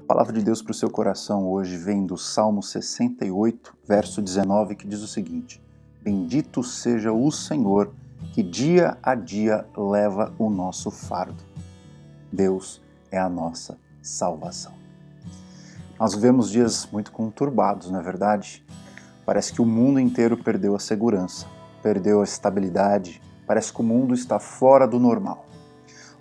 A palavra de Deus para o seu coração hoje vem do Salmo 68, verso 19, que diz o seguinte: Bendito seja o Senhor, que dia a dia leva o nosso fardo. Deus é a nossa salvação. Nós vivemos dias muito conturbados, não é verdade? Parece que o mundo inteiro perdeu a segurança, perdeu a estabilidade, parece que o mundo está fora do normal.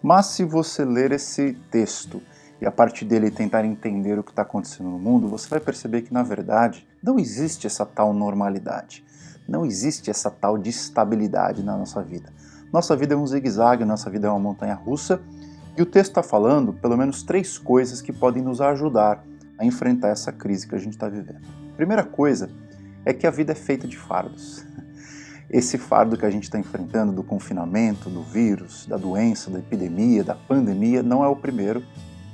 Mas se você ler esse texto e a partir dele tentar entender o que está acontecendo no mundo, você vai perceber que, na verdade, não existe essa tal normalidade. Não existe essa tal de estabilidade na nossa vida. Nossa vida é um zigue-zague, nossa vida é uma montanha-russa, e o texto está falando pelo menos 3 coisas que podem nos ajudar a enfrentar essa crise que a gente está vivendo. A primeira coisa é que a vida é feita de fardos. Esse fardo que a gente está enfrentando do confinamento, do vírus, da doença, da epidemia, da pandemia, não é o primeiro,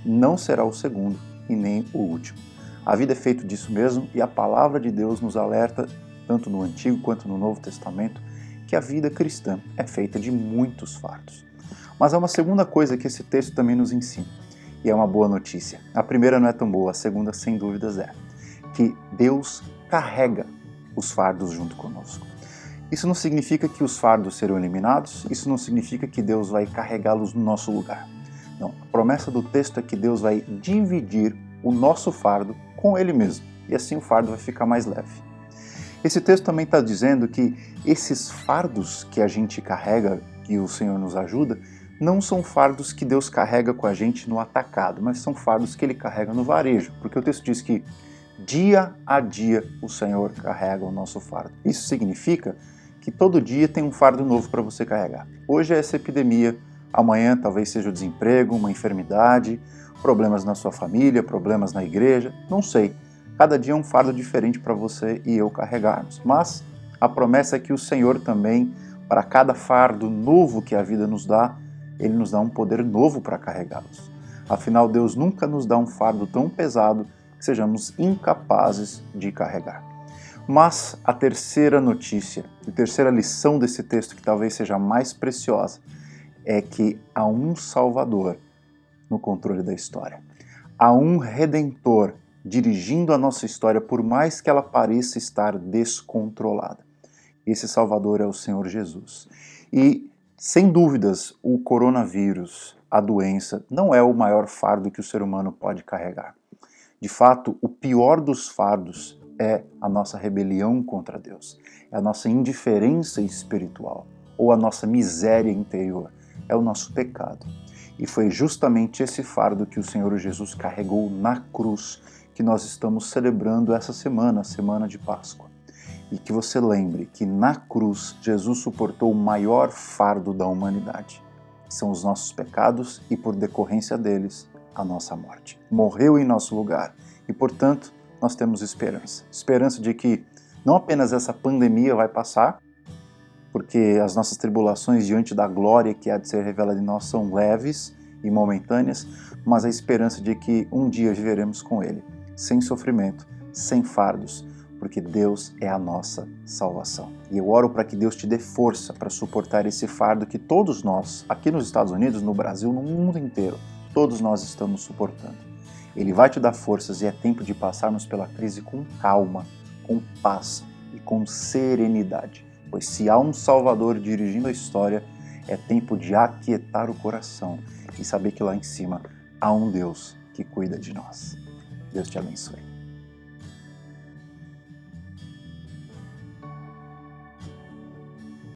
não será o segundo e nem o último. A vida é feita disso mesmo e a palavra de Deus nos alerta, tanto no Antigo quanto no Novo Testamento, que a vida cristã é feita de muitos fardos. Mas há uma segunda coisa que esse texto também nos ensina, e é uma boa notícia. A primeira não é tão boa, a segunda, sem dúvidas, é que Deus carrega os fardos junto conosco. Isso não significa que os fardos serão eliminados, isso não significa que Deus vai carregá-los no nosso lugar. Não, a promessa do texto é que Deus vai dividir o nosso fardo com Ele mesmo, e assim o fardo vai ficar mais leve. Esse texto também está dizendo que esses fardos que a gente carrega, que o Senhor nos ajuda, não são fardos que Deus carrega com a gente no atacado, mas são fardos que Ele carrega no varejo, porque o texto diz que dia a dia o Senhor carrega o nosso fardo. Isso significa que todo dia tem um fardo novo para você carregar. Hoje é essa epidemia, amanhã talvez seja o desemprego, uma enfermidade, problemas na sua família, problemas na igreja, não sei. Cada dia é um fardo diferente para você e eu carregarmos. Mas a promessa é que o Senhor também, para cada fardo novo que a vida nos dá, Ele nos dá um poder novo para carregá-los. Afinal, Deus nunca nos dá um fardo tão pesado que sejamos incapazes de carregar. Mas a terceira notícia, a terceira lição desse texto, que talvez seja a mais preciosa, é que há um Salvador no controle da história. Há um Redentor dirigindo a nossa história, por mais que ela pareça estar descontrolada. Esse Salvador é o Senhor Jesus. E, sem dúvidas, o coronavírus, a doença, não é o maior fardo que o ser humano pode carregar. De fato, o pior dos fardos é a nossa rebelião contra Deus, é a nossa indiferença espiritual ou a nossa miséria interior, é o nosso pecado. E foi justamente esse fardo que o Senhor Jesus carregou na cruz que nós estamos celebrando essa semana, a semana de Páscoa. E que você lembre que na cruz Jesus suportou o maior fardo da humanidade. São os nossos pecados e, por decorrência deles, a nossa morte. Morreu em nosso lugar e, portanto, nós temos esperança. Esperança de que não apenas essa pandemia vai passar, porque as nossas tribulações diante da glória que há de ser revelada em nós são leves e momentâneas, mas a esperança de que um dia viveremos com Ele, sem sofrimento, sem fardos, porque Deus é a nossa salvação. E eu oro para que Deus te dê força para suportar esse fardo que todos nós, aqui nos Estados Unidos, no Brasil, no mundo inteiro, todos nós estamos suportando. Ele vai te dar forças e é tempo de passarmos pela crise com calma, com paz e com serenidade. Pois se há um Salvador dirigindo a história, é tempo de aquietar o coração e saber que lá em cima há um Deus que cuida de nós. Deus te abençoe.